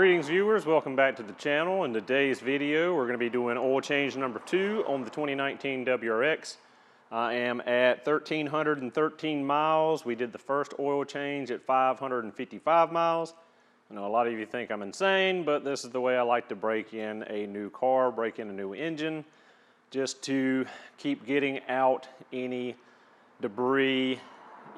Greetings viewers, welcome back to the channel. In today's video we're going to be doing oil change number 2 on the 2019 WRX. I am at 1,313 miles. We did the first oil change at 555 miles. I know a lot of you think I'm insane, but this is the way I like to break in a new car, break in a new engine, just to keep getting out any debris,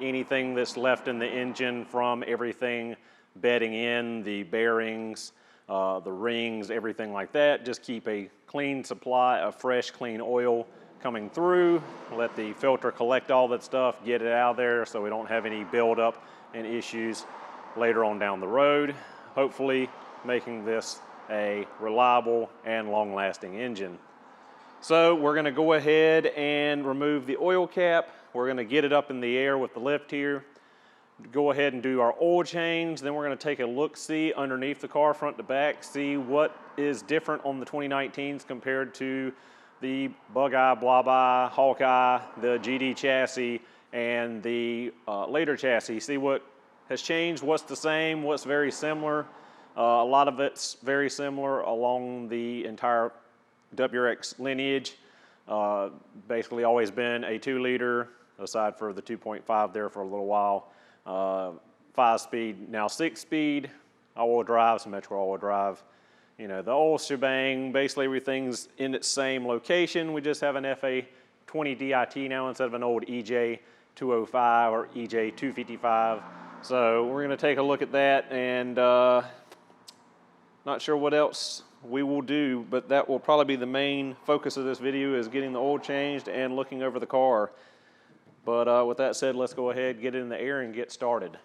anything that's left in the engine from everything bedding in, the bearings, the rings, everything like that. Just keep a clean supply of fresh, clean oil coming through. Let the filter collect all that stuff, get it out of there so we don't have any buildup and issues later on down the road. Hopefully making this a reliable and long-lasting engine. So we're going to go ahead and remove the oil cap. We're going to get it up in the air with the lift here. Go ahead and do our oil change. Then we're going to take a look-see underneath the car, front to back, see what is different on the 2019s compared to the Bug-Eye, Blob-Eye, Hawkeye, the GD chassis, and the later chassis. See what has changed, what's the same, what's very similar. A lot of it's very similar along the entire WRX lineage. Basically always been a 2-liter, aside for the 2.5 there for a little while. 5-speed, now 6-speed, all-wheel drive, symmetrical all-wheel drive. You know, the old shebang, basically everything's in its same location. We just have an FA20 DIT now instead of an old EJ205 or EJ255. So we're gonna take a look at that, and not sure what else we will do, but that will probably be the main focus of this video, is getting the oil changed and looking over the car. But with that said, let's go ahead, get it in the air and get started.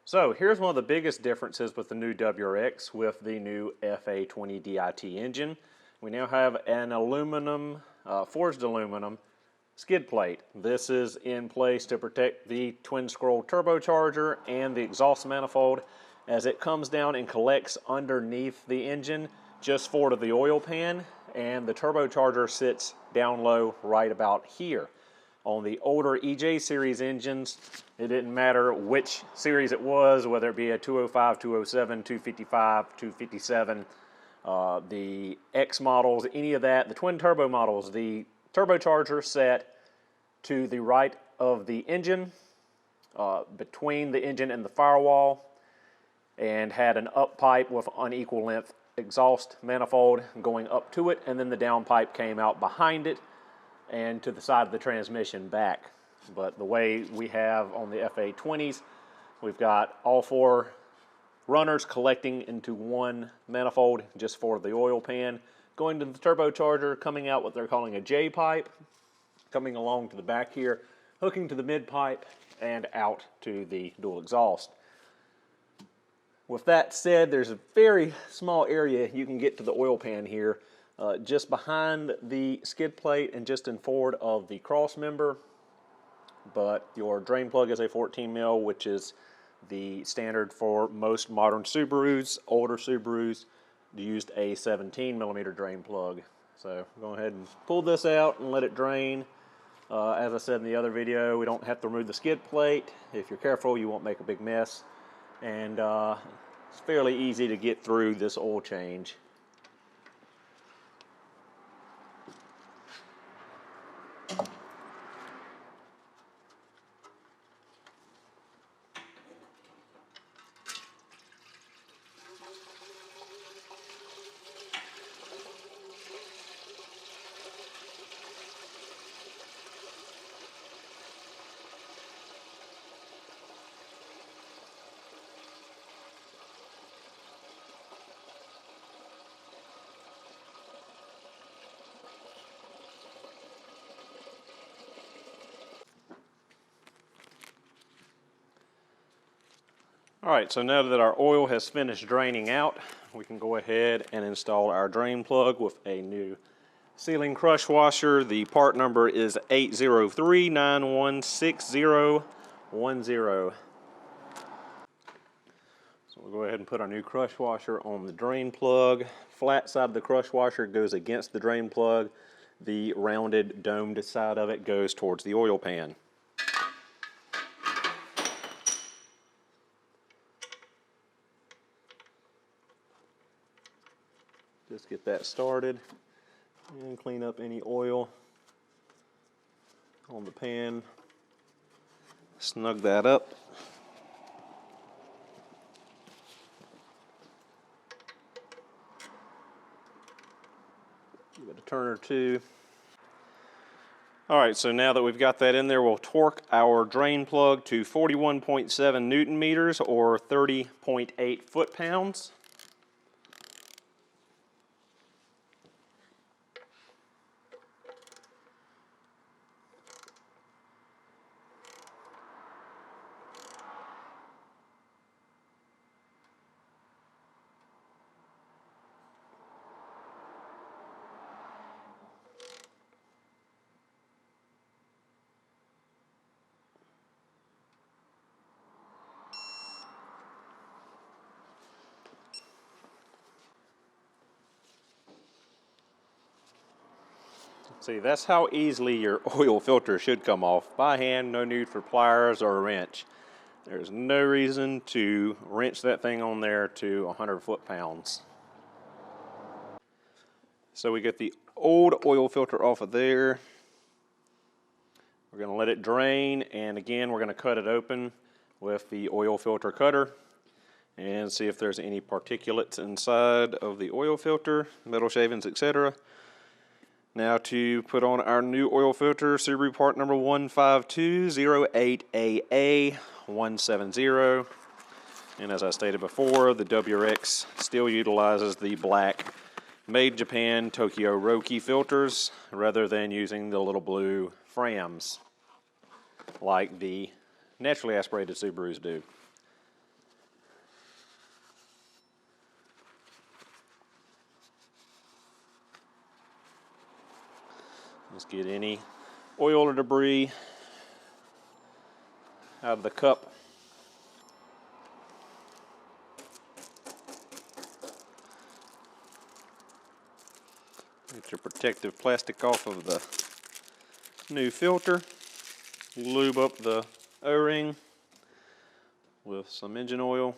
So here's one of the biggest differences with the new WRX with the new FA20 DIT engine. We now have an aluminum, forged aluminum skid plate. This is in place to protect the twin scroll turbocharger and the exhaust manifold as it comes down and collects underneath the engine just forward of the oil pan, and the turbocharger sits down low right about here. On the older EJ series engines, it didn't matter which series it was, whether it be a 205, 207, 255, 257, the X models, any of that, the twin turbo models, the turbocharger sat to the right of the engine, between the engine and the firewall, and had an up pipe with unequal length exhaust manifold going up to it, and then the down pipe came out behind it and to the side of the transmission back. But the way we have on the FA20s, we've got all 4 runners collecting into one manifold just for the oil pan, going to the turbocharger, coming out what they're calling a J pipe, coming along to the back here, hooking to the mid pipe, and out to the dual exhaust. With that said, there's a very small area you can get to the oil pan here, just behind the skid plate and just in forward of the cross member. But your drain plug is a 14 mil, which is the standard for most modern Subarus. Older Subarus used a 17 millimeter drain plug. So go ahead and pull this out and let it drain. As I said in the other video, we don't have to remove the skid plate. If you're careful, you won't make a big mess. And it's fairly easy to get through this oil change. All right, so now that our oil has finished draining out, we can go ahead and install our drain plug with a new Sealing crush washer, the part number is 803916010. So we'll go ahead and put our new crush washer on the drain plug. Flat side of the crush washer goes against the drain plug. The rounded, domed side of it goes towards the oil pan. Just get that started and clean up any oil on the pan. Snug that up. Give it a turn or two. All right, so now that we've got that in there, we'll torque our drain plug to 41.7 Newton meters or 30.8 foot-pounds. See, that's how easily your oil filter should come off. By hand, no need for pliers or a wrench. There's no reason to wrench that thing on there to 100 foot-pounds. So we get the old oil filter off of there. We're going to let it drain, and again, we're going to cut it open with the oil filter cutter and see if there's any particulates inside of the oil filter, metal shavings, etc. Now to put on our new oil filter, Subaru part number 15208AA170. And as I stated before, the WRX still utilizes the black Made Japan Tokyo Roki filters rather than using the little blue Frams like the naturally aspirated Subarus do. Let's get any oil or debris out of the cup. Get your protective plastic off of the new filter. Lube up the O-ring with some engine oil.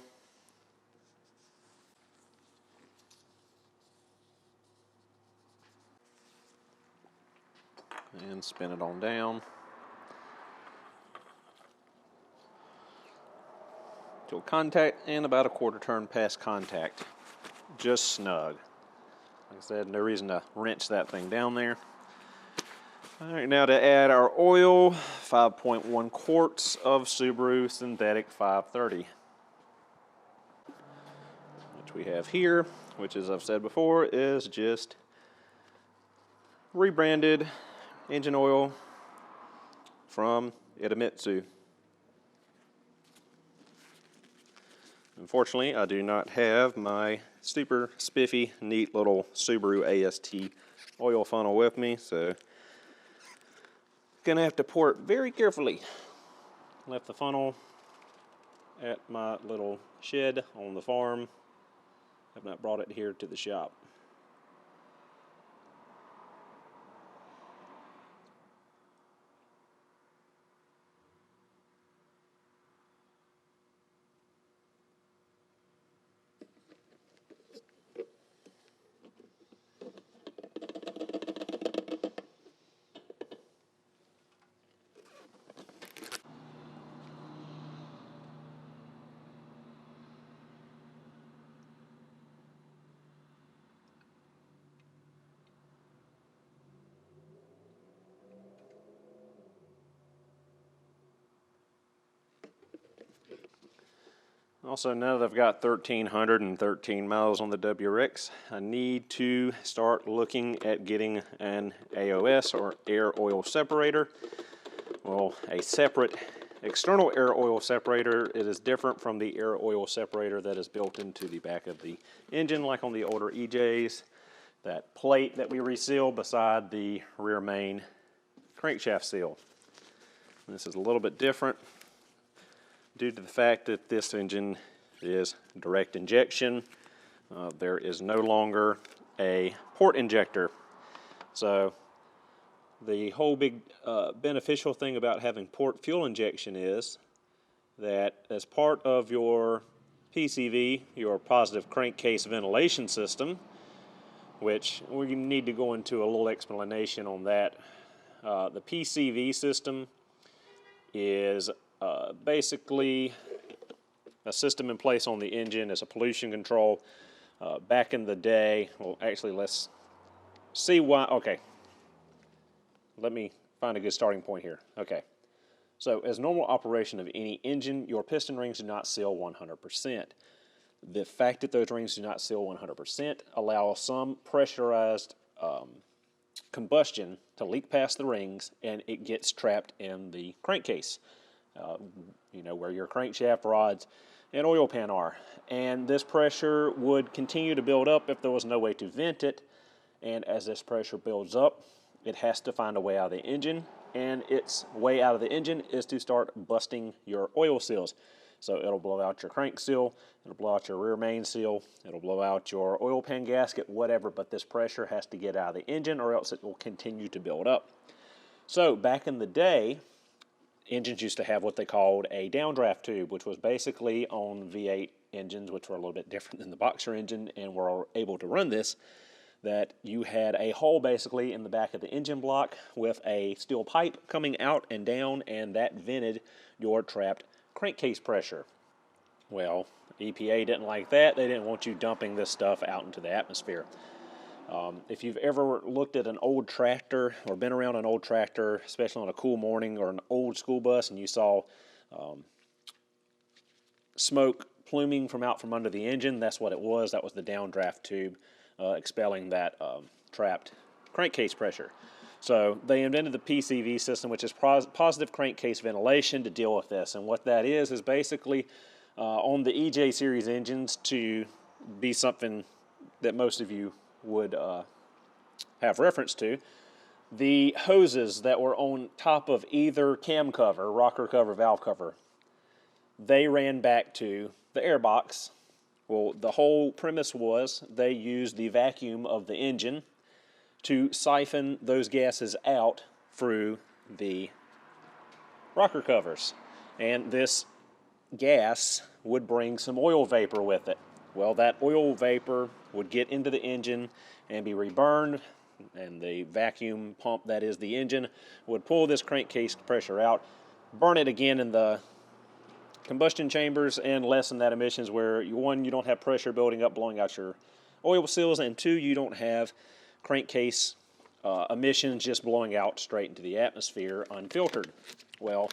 And spin it on down till contact and about a quarter turn past contact. Just snug. Like I said, no reason to wrench that thing down there. All right, now to add our oil, 5.1 quarts of Subaru Synthetic 530, which we have here, which as I've said before is just rebranded engine oil from Idemitsu. Unfortunately, I do not have my super spiffy, neat little Subaru AST oil funnel with me, so gonna have to pour it very carefully. Left the funnel at my little shed on the farm. Have not brought it here to the shop. Also, now that I've got 1,313 miles on the WRX, I need to start looking at getting an AOS, or air oil separator. Well, a separate external air oil separator. It is different from the air oil separator that is built into the back of the engine, like on the older EJs. that plate that we resealed beside the rear main crankshaft seal. And this is a little bit different due to the fact that this engine is direct injection. There is no longer a port injector. So the whole big beneficial thing about having port fuel injection is that as part of your PCV, your positive crankcase ventilation system, which we need to go into a little explanation on that. The PCV system is basically a system in place on the engine as a pollution control. Back in the day, well, actually, let's see why. Okay, let me find a good starting point here. Okay, so as normal operation of any engine, your piston rings do not seal 100%. The fact that those rings do not seal 100% allows some pressurized combustion to leak past the rings, and it gets trapped in the crankcase, you know, where your crankshaft rods and oil pan are. And this pressure would continue to build up if there was no way to vent it. And as this pressure builds up, it has to find a way out of the engine, and its way out of the engine is to start busting your oil seals. So it'll blow out your crank seal, it'll blow out your rear main seal, it'll blow out your oil pan gasket, whatever, but this pressure has to get out of the engine or else it will continue to build up. So back in the day, engines used to have what they called a downdraft tube, which was basically on V8 engines, which were a little bit different than the boxer engine, and were able to run this, that you had a hole basically in the back of the engine block with a steel pipe coming out and down, and that vented your trapped crankcase pressure. Well, EPA didn't like that. They didn't want you dumping this stuff out into the atmosphere. If you've ever looked at an old tractor or been around an old tractor, especially on a cool morning, or an old school bus, and you saw smoke pluming from out from under the engine, that's what it was. That was the downdraft tube expelling that trapped crankcase pressure. So they invented the PCV system, which is positive crankcase ventilation, to deal with this. And what that is basically on the EJ series engines, to be something that most of you would have reference to, the hoses that were on top of either cam cover, rocker cover, valve cover, they ran back to the air box. Well, the whole premise was they used the vacuum of the engine to siphon those gases out through the rocker covers. And this gas would bring some oil vapor with it. Well, that oil vapor would get into the engine and be reburned, and the vacuum pump that is the engine would pull this crankcase pressure out, burn it again in the combustion chambers, and lessen that emissions where, one, you don't have pressure building up, blowing out your oil seals, and two, you don't have crankcase emissions just blowing out straight into the atmosphere unfiltered. Well,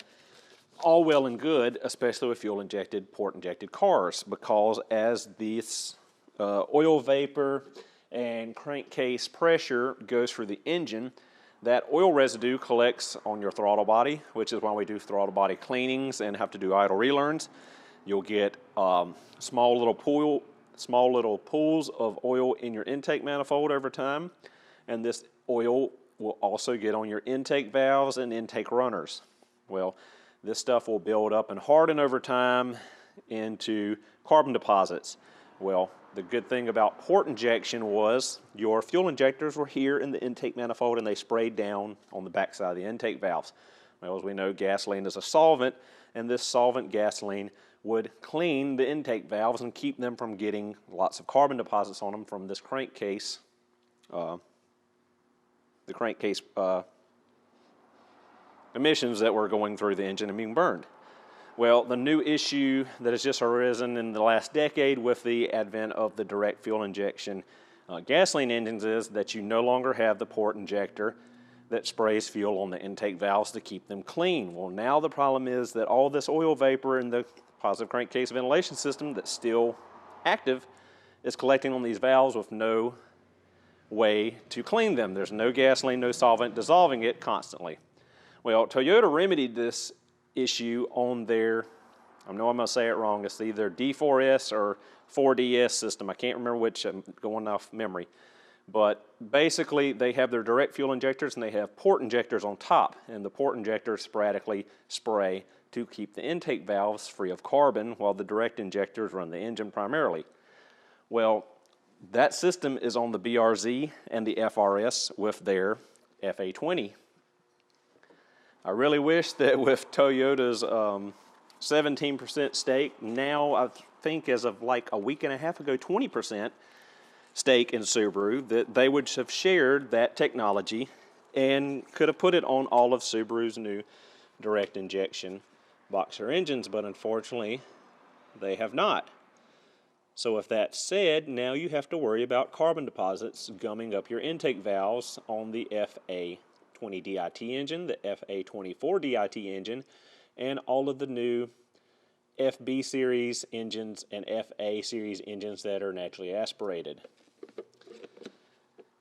all well and good, especially with fuel injected, port injected cars, because as this oil vapor and crankcase pressure goes through the engine, that oil residue collects on your throttle body, which is why we do throttle body cleanings and have to do idle relearns. You'll get small little pools of oil in your intake manifold over time, and this oil will also get on your intake valves and intake runners. Well, this stuff will build up and harden over time into carbon deposits. Well, the good thing about port injection was your fuel injectors were here in the intake manifold, and they sprayed down on the backside of the intake valves. Well, as we know, gasoline is a solvent, and this solvent gasoline would clean the intake valves and keep them from getting lots of carbon deposits on them from this crankcase, emissions that were going through the engine and being burned. Well, the new issue that has just arisen in the last decade with the advent of the direct fuel injection gasoline engines is that you no longer have the port injector that sprays fuel on the intake valves to keep them clean. Well, now the problem is that all this oil vapor in the positive crankcase ventilation system that's still active is collecting on these valves with no way to clean them. There's no gasoline, no solvent dissolving it constantly. Well, Toyota remedied this issue on their, I know I'm going to say it wrong, it's either D4S or 4DS system. I can't remember which, I'm going off memory. But basically, they have their direct fuel injectors and they have port injectors on top, and the port injectors sporadically spray to keep the intake valves free of carbon while the direct injectors run the engine primarily. Well, that system is on the BRZ and the FRS with their FA20. I really wish that with Toyota's 17% stake, now I think as of like a week and a half ago, 20% stake in Subaru, that they would have shared that technology and could have put it on all of Subaru's new direct injection boxer engines, but unfortunately they have not. So with that said, now you have to worry about carbon deposits gumming up your intake valves on the FA20 DIT engine, the FA24 DIT engine, and all of the new FB series engines and FA series engines that are naturally aspirated.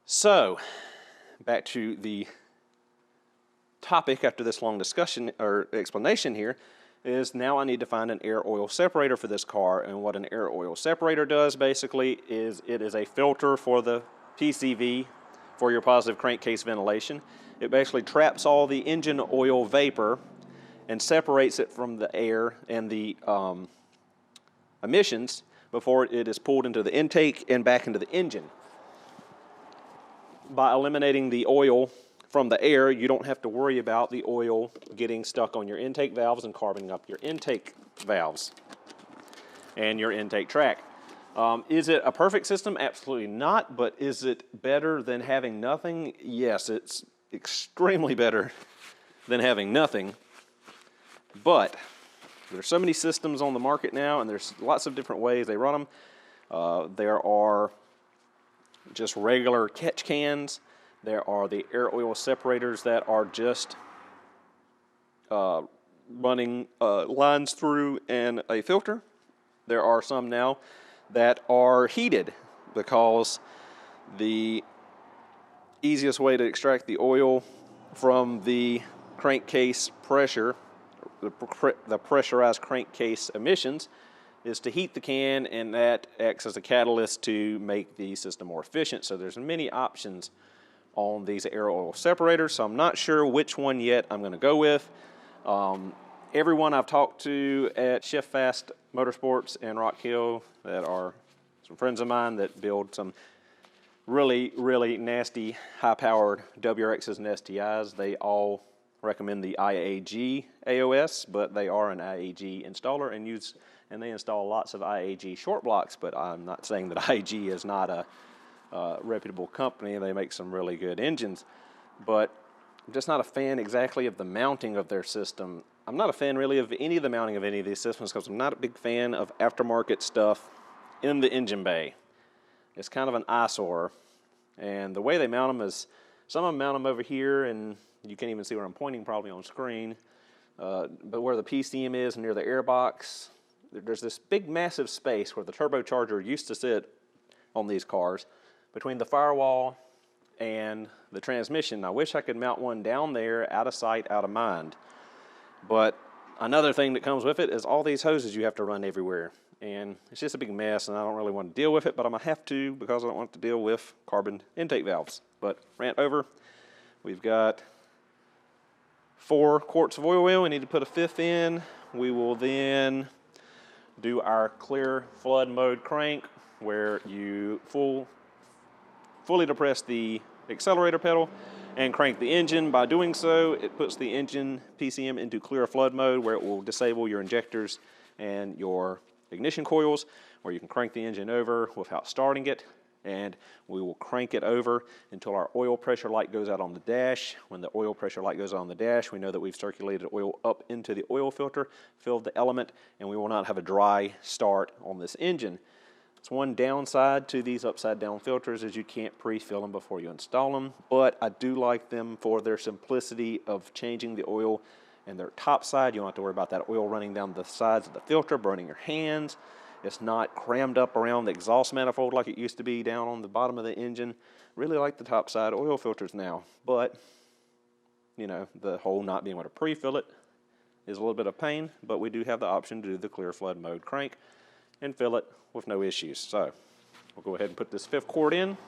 So, back to the topic after this long discussion or explanation here is now I need to find an air oil separator for this car, and what an air oil separator does basically is it is a filter for the PCV for your positive crankcase ventilation. It basically traps all the engine oil vapor and separates it from the air and the emissions before it is pulled into the intake and back into the engine. By eliminating the oil from the air, you don't have to worry about the oil getting stuck on your intake valves and carboning up your intake valves and your intake track. Is it a perfect system? Absolutely not, but is it better than having nothing? Yes, it's extremely better than having nothing, but there's so many systems on the market now, and there's lots of different ways they run them. There are just regular catch cans. There are the air oil separators that are just running lines through and a filter. There are some now that are heated because the easiest way to extract the oil from the crankcase pressure, the pressurized crankcase emissions, is to heat the can, and that acts as a catalyst to make the system more efficient. So there's many options on these air oil separators, so I'm not sure which one yet I'm going to go with. Everyone I've talked to at Shift Fast Motorsports and Rock Hill that are some friends of mine that build some really, really nasty, high-powered WRXs and STIs, they all recommend the IAG AOS, but they are an IAG installer and they install lots of IAG short blocks, but I'm not saying that IAG is not a reputable company. They make some really good engines, but I'm just not a fan exactly of the mounting of their system. I'm not a fan really of any of the mounting of any of these systems because I'm not a big fan of aftermarket stuff in the engine bay. It's kind of an eyesore, and the way they mount them is some of them mount them over here, and you can't even see where I'm pointing probably on screen, but where the PCM is near the airbox, there's this big massive space where the turbocharger used to sit on these cars between the firewall and the transmission. I wish I could mount one down there, out of sight, out of mind. But another thing that comes with it is all these hoses you have to run everywhere. And it's just a big mess, and I don't really want to deal with it, but I'm going to have to because I don't want to deal with carbon intake valves. But rant over. We've got 4 quarts of oil wheel. We need to put a 5th in. We will then do our clear flood mode crank, where you fully depress the accelerator pedal and crank the engine. By doing so, it puts the engine PCM into clear flood mode, where it will disable your injectors and your ignition coils, where you can crank the engine over without starting it, and we will crank it over until our oil pressure light goes out on the dash. When the oil pressure light goes out on the dash, we know that we've circulated oil up into the oil filter, filled the element, and we will not have a dry start on this engine. It's one downside to these upside down filters is you can't pre-fill them before you install them, but I do like them for their simplicity of changing the oil and their top side. You don't have to worry about that oil running down the sides of the filter, burning your hands. It's not crammed up around the exhaust manifold like it used to be down on the bottom of the engine. Really like the top side oil filters now, but you know, the whole not being able to pre-fill it is a little bit of pain, but we do have the option to do the clear flood mode crank and fill it with no issues. So we'll go ahead and put this 5th quart in.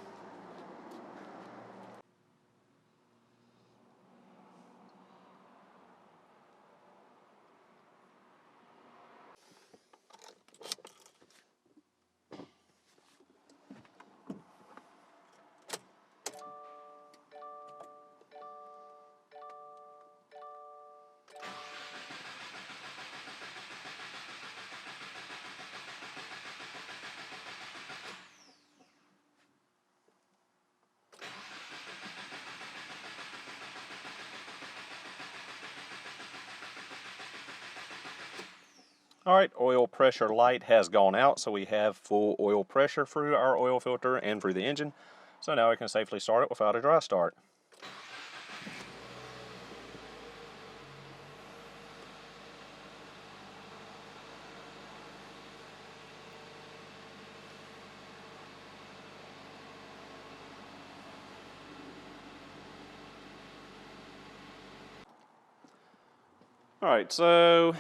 All right, oil pressure light has gone out, so we have full oil pressure through our oil filter and through the engine. So now we can safely start it without a dry start. All right, so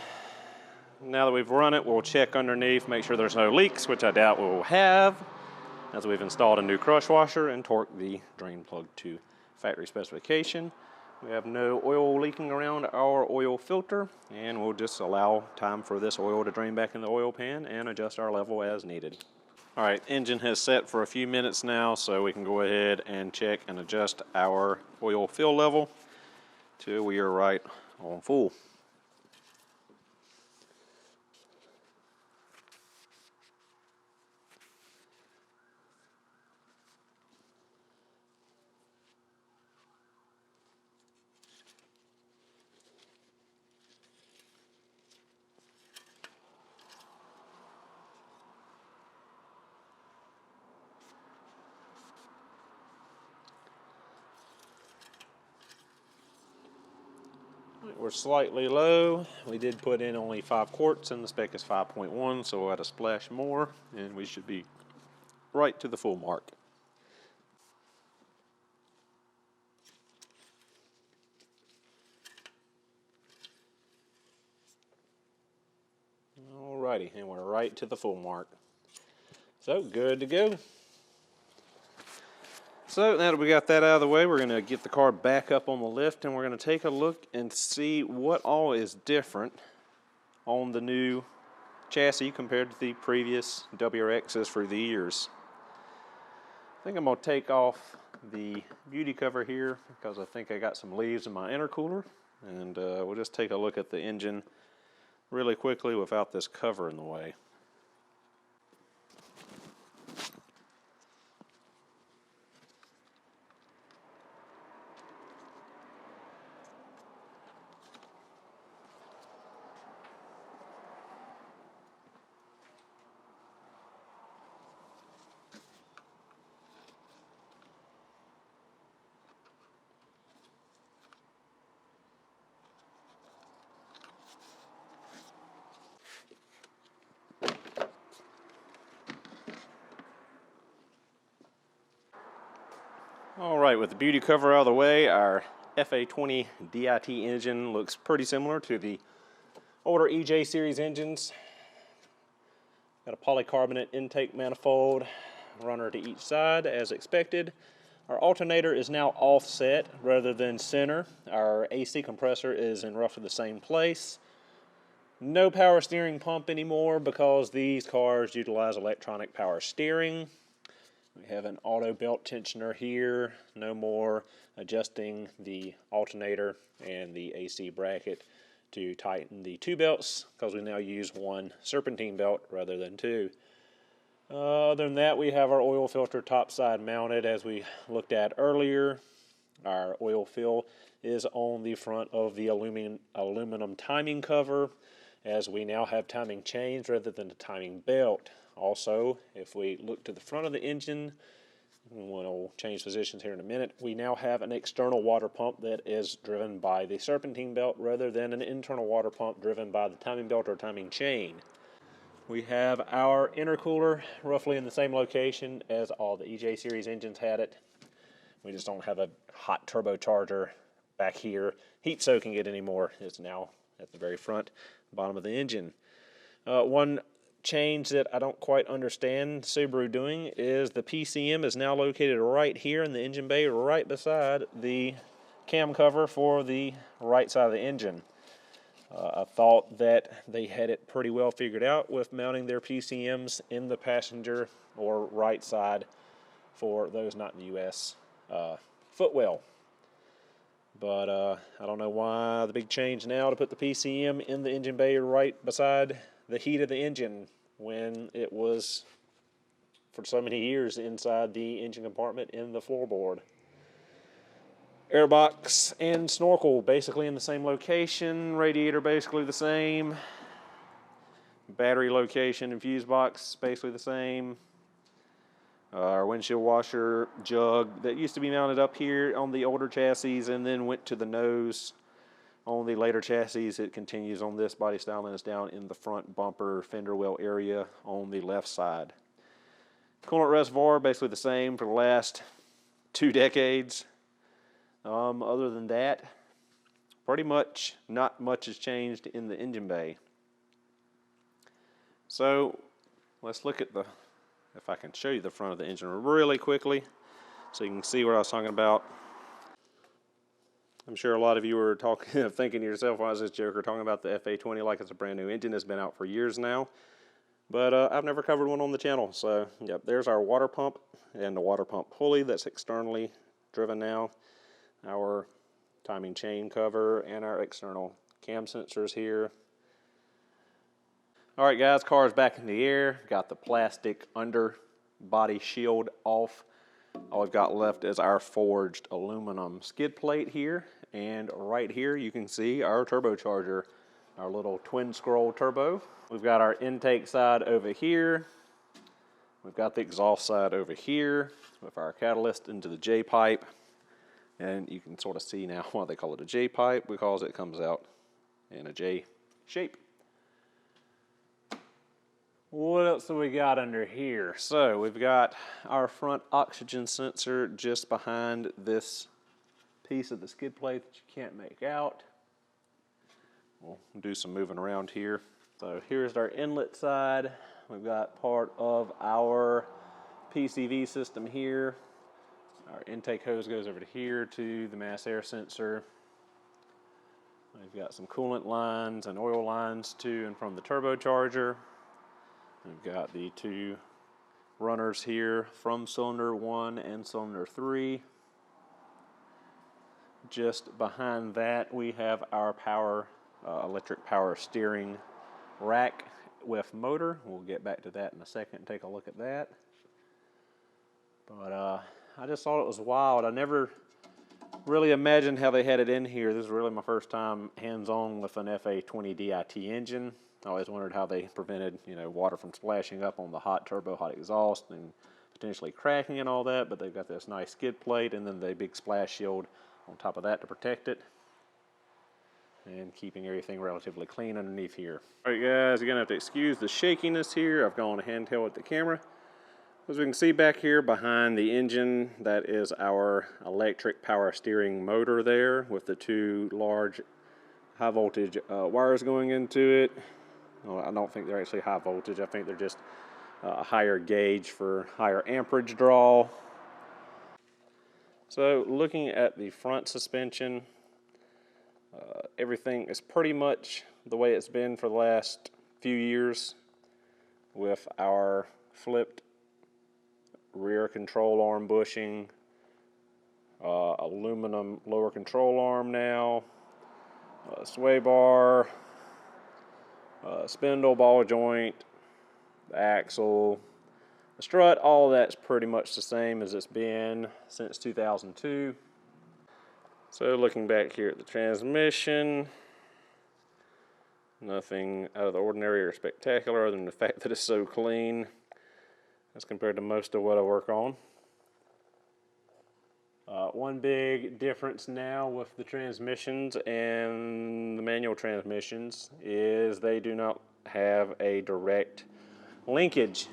now that we've run it, we'll check underneath, make sure there's no leaks, which I doubt we'll have, as we've installed a new crush washer and torqued the drain plug to factory specification. We have no oil leaking around our oil filter, and we'll just allow time for this oil to drain back in the oil pan and adjust our level as needed. All right, engine has set for a few minutes now, so we can go ahead and check and adjust our oil fill level till we are right on full. We're slightly low. We did put in only 5 quarts and the spec is 5.1, so we'll add a splash more and we should be right to the full mark. Alrighty, and we're right to the full mark. So good to go. So now that we got that out of the way, we're going to get the car back up on the lift and we're going to take a look and see what all is different on the new chassis compared to the previous WRXs for the years. I think I'm going to take off the beauty cover here because I think I got some leaves in my intercooler, and we'll just take a look at the engine really quickly without this cover in the way. All right, with the beauty cover out of the way, our FA20 DIT engine looks pretty similar to the older EJ series engines. Got a polycarbonate intake manifold, runner to each side as expected. Our alternator is now offset rather than center. Our AC compressor is in roughly the same place. No power steering pump anymore because these cars utilize electronic power steering. We have an auto belt tensioner here, no more adjusting the alternator and the AC bracket to tighten the 2 belts because we now use 1 serpentine belt rather than 2. Other than that, we have our oil filter topside mounted as we looked at earlier. Our oil fill is on the front of the aluminum timing cover, as we now have timing chains rather than a timing belt. Also, if we look to the front of the engine, we'll change positions here in a minute, we now have an external water pump that is driven by the serpentine belt rather than an internal water pump driven by the timing belt or timing chain. We have our intercooler roughly in the same location as all the EJ series engines had it. We just don't have a hot turbocharger back here heat soaking it anymore. It's now at the very front, bottom of the engine. One change that I don't quite understand Subaru doing is the PCM is now located right here in the engine bay, right beside the cam cover for the right side of the engine. I thought that they had it pretty well figured out with mounting their PCMs in the passenger or right side for those not in the U.S. Footwell. But I don't know why the big change now to put the PCM in the engine bay right beside the heat of the engine when it was for so many years inside the engine compartment in the floorboard. Airbox and snorkel basically in the same location, radiator basically the same. battery location and fuse box, basically the same. Our windshield washer jug that used to be mounted up here on the older chassis and then went to the nose on the later chassis. It continues on this body style and is down in the front bumper fender well area on the left side. Coolant reservoir, basically the same for the last 2 decades. Other than that, pretty much not much has changed in the engine bay. So let's look at if I can show you the front of the engine really quickly so you can see what I was talking about. I'm sure a lot of you are thinking to yourself, why is this joker talking about the FA20 like it's a brand new engine? It's been out for years now, but I've never covered one on the channel. So yep, there's our water pump and the water pump pulley that's externally driven now, our timing chain cover, and our external cam sensors here. All right, guys, car is back in the air. Got the plastic underbody shield off. All we've got left is our forged aluminum skid plate here. And right here, you can see our turbocharger, our little twin scroll turbo. We've got our intake side over here. We've got the exhaust side over here with our catalyst into the J-pipe. And you can sort of see now why they call it a J-pipe, because it comes out in a J shape. What else do we got under here? So we've got our front oxygen sensor just behind this piece of the skid plate that you can't make out. We'll do some moving around here. So here's our inlet side. We've got part of our PCV system here. Our intake hose goes over to here to the mass air sensor. We've got some coolant lines and oil lines to and from the turbocharger. We've got the 2 runners here from cylinder 1 and cylinder 3. Just behind that, we have our electric power steering rack with motor. We'll get back to that in a second and take a look at that. But I just thought it was wild. I never really imagined how they had it in here. This is really my first time hands-on with an FA20 DIT engine. I always wondered how they prevented, water from splashing up on the hot turbo, hot exhaust, and potentially cracking and all that. But they've got this nice skid plate and then the big splash shield on top of that to protect it, and keeping everything relatively clean underneath here. All right, guys, you're gonna have to excuse the shakiness here. I've gone handheld with the camera. As we can see back here behind the engine, that is our electric power steering motor there with the 2 large high voltage wires going into it. Well, I don't think they're actually high voltage. I think they're just a higher gauge for higher amperage draw. So looking at the front suspension, everything is pretty much the way it's been for the last few years, with our flipped rear control arm bushing, aluminum lower control arm now, sway bar, spindle, ball joint, the axle, the strut. All that's pretty much the same as it's been since 2002. So looking back here at the transmission, nothing out of the ordinary or spectacular other than the fact that it's so clean as compared to most of what I work on. One big difference now with the transmissions and the manual transmissions is they do not have a direct linkage.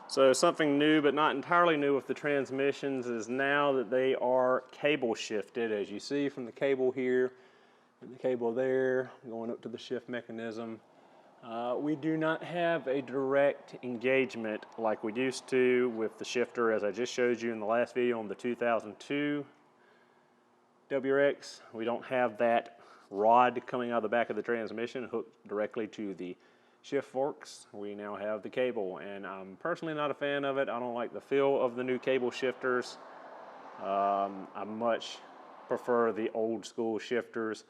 So something new, but not entirely new with the transmissions, is now that they are cable shifted, as you see from the cable here and the cable there going up to the shift mechanism. We do not have a direct engagement like we used to with the shifter, as I just showed you in the last video on the 2002 WRX. We don't have that rod coming out of the back of the transmission hooked directly to the shift forks. We now have the cable, and I'm personally not a fan of it. I don't like the feel of the new cable shifters. I much prefer the old school shifters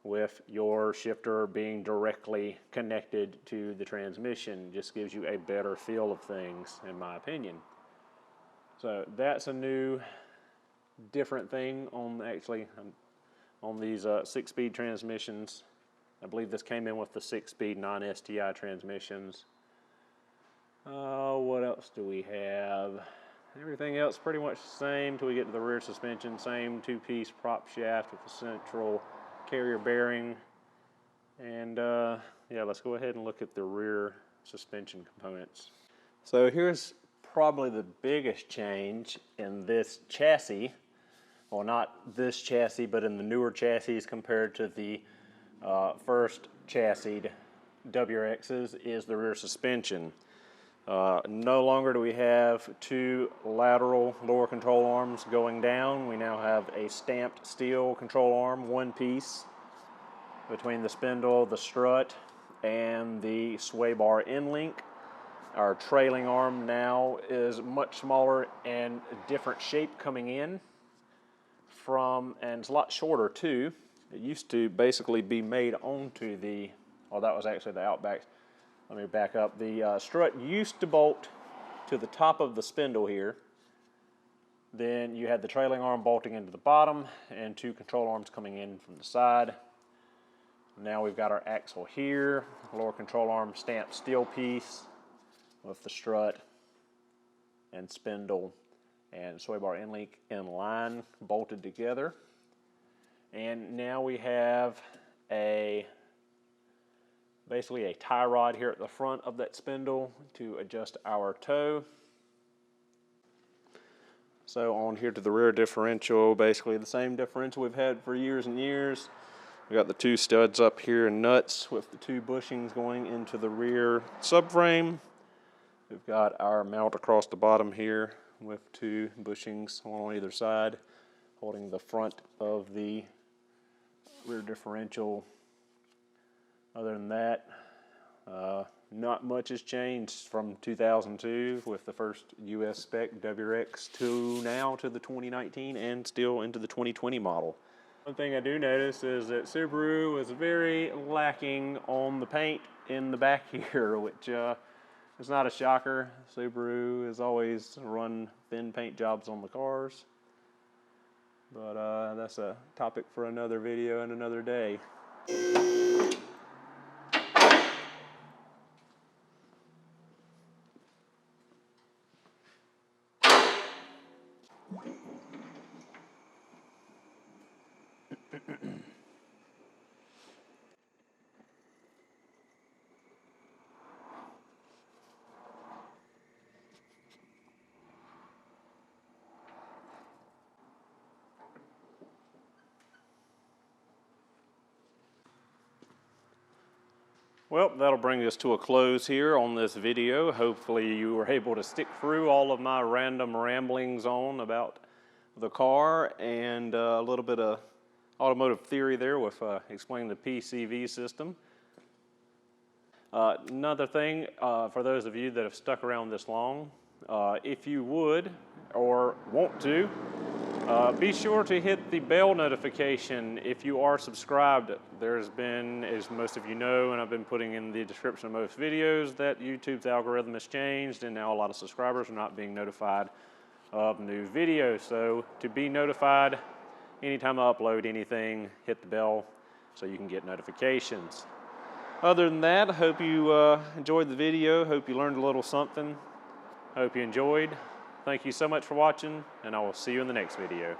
with your shifter being directly connected to the transmission. Just gives you a better feel of things, in my opinion. So that's a new, different thing on these 6-speed transmissions. I believe this came in with the 6-speed non-STI transmissions. What else do we have? Everything else pretty much the same till we get to the rear suspension. Same 2-piece prop shaft with the central carrier bearing. And yeah, let's go ahead and look at the rear suspension components. So here's probably the biggest change in this chassis. Well, not this chassis, but in the newer chassis compared to the first chassis WRXs is the rear suspension. No longer do we have 2 lateral lower control arms going down. We now have a stamped steel control arm, one piece, between the spindle, the strut, and the sway bar end link. Our trailing arm now is much smaller and different shape coming in and it's a lot shorter too. It used to basically be made onto the, oh, that was actually the Outbacks. Let me back up. The strut used to bolt to the top of the spindle here. Then you had the trailing arm bolting into the bottom and 2 control arms coming in from the side. Now we've got our axle here, lower control arm stamped steel piece with the strut and spindle and sway bar end link in line bolted together. And now we have basically a tie rod here at the front of that spindle to adjust our toe. So on here to the rear differential, basically the same differential we've had for years and years. We got the 2 studs up here and nuts with the 2 bushings going into the rear subframe. We've got our mount across the bottom here with 2 bushings on either side, holding the front of the rear differential. Other than that, not much has changed from 2002 with the first US spec WRX to now to the 2019 and still into the 2020 model. One thing I do notice is that Subaru was very lacking on the paint in the back here, which is not a shocker. Subaru has always run thin paint jobs on the cars. But that's a topic for another video and another day. Well, that'll bring us to a close here on this video. Hopefully you were able to stick through all of my random ramblings on about the car and a little bit of automotive theory there with explaining the PCV system. Another thing, for those of you that have stuck around this long, if you would or want to, be sure to hit the bell notification if you are subscribed. There's been, as most of you know, and I've been putting in the description of most videos, that YouTube's algorithm has changed and now a lot of subscribers are not being notified of new videos. So to be notified anytime I upload anything, hit the bell so you can get notifications. Other than that, I hope you enjoyed the video. Hope you learned a little something. Hope you enjoyed. Thank you so much for watching, and I will see you in the next video.